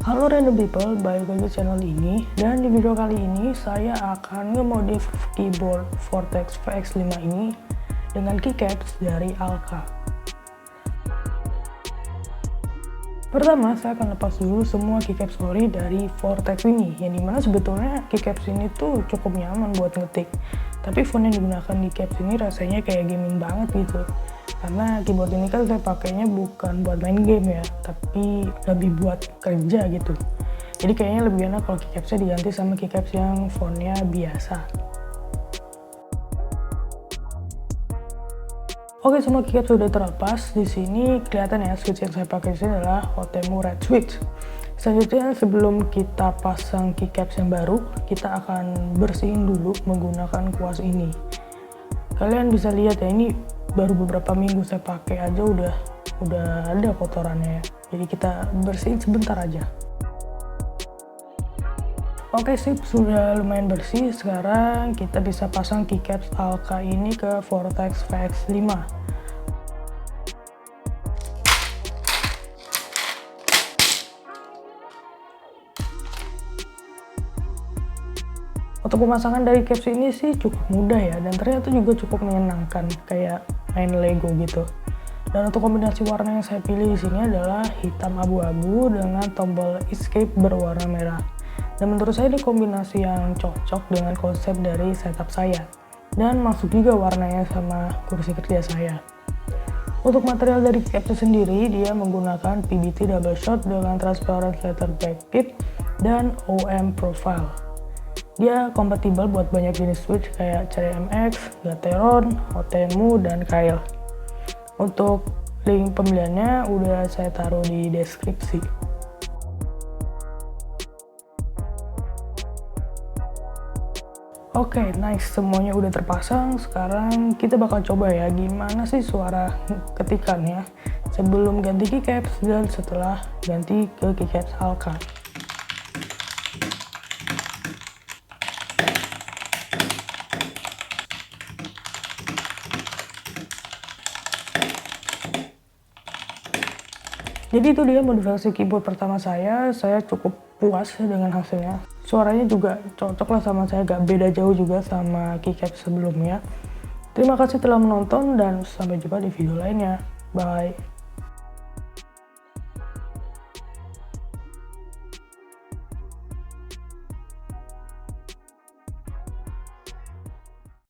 Halo random people, balik lagi channel ini. Dan di video kali ini saya akan ngemodif keyboard Vortex VX5 ini dengan keycaps dari Alka. Pertama, saya akan lepas dulu semua keycaps ori dari Vortex ini, yang dimana sebetulnya keycaps ini tuh cukup nyaman buat ngetik. Tapi font yang digunakan di caps ini rasanya kayak gaming banget gitu. Karena keyboard ini kan saya pakainya bukan buat main game ya, tapi lebih buat kerja gitu. Jadi kayaknya lebih enak kalau keycapsnya diganti sama keycaps yang fontnya biasa. Oke, semua keycaps sudah terlepas. Di sini kelihatan ya switch yang saya pakai di sini adalah Hotemu Red Switch. Selanjutnya, sebelum kita pasang keycaps yang baru, kita akan bersihin dulu menggunakan kuas ini. Kalian bisa lihat ya, ini baru beberapa minggu saya pakai aja udah ada kotorannya ya. Jadi kita bersihin sebentar aja. Oke sip, sudah lumayan bersih. Sekarang kita bisa pasang keycaps Alka ini ke Vortex VX5. Untuk pemasangan dari caps ini sih cukup mudah ya, dan ternyata juga cukup menyenangkan, kayak main Lego gitu. Dan untuk kombinasi warna yang saya pilih di sini adalah hitam abu-abu dengan tombol escape berwarna merah. Dan menurut saya ini kombinasi yang cocok dengan konsep dari setup saya. Dan masuk juga warnanya sama kursi kerja saya. Untuk material dari capsnya sendiri, dia menggunakan PBT double shot dengan transparent letter back tip dan OM profile. Dia kompatibel buat banyak jenis switch kayak Cherry MX, Gateron, Hotemu, dan Kail. Untuk link pembeliannya udah saya taruh di deskripsi. Oke, nice, semuanya udah terpasang. Sekarang kita bakal coba ya gimana sih suara ketikannya sebelum ganti keycaps dan setelah ganti ke keycaps Alka. Jadi itu dia modifikasi keyboard pertama saya cukup puas dengan hasilnya. Suaranya juga cocok lah sama saya, gak beda jauh juga sama keycaps sebelumnya. Terima kasih telah menonton dan sampai jumpa di video lainnya. Bye!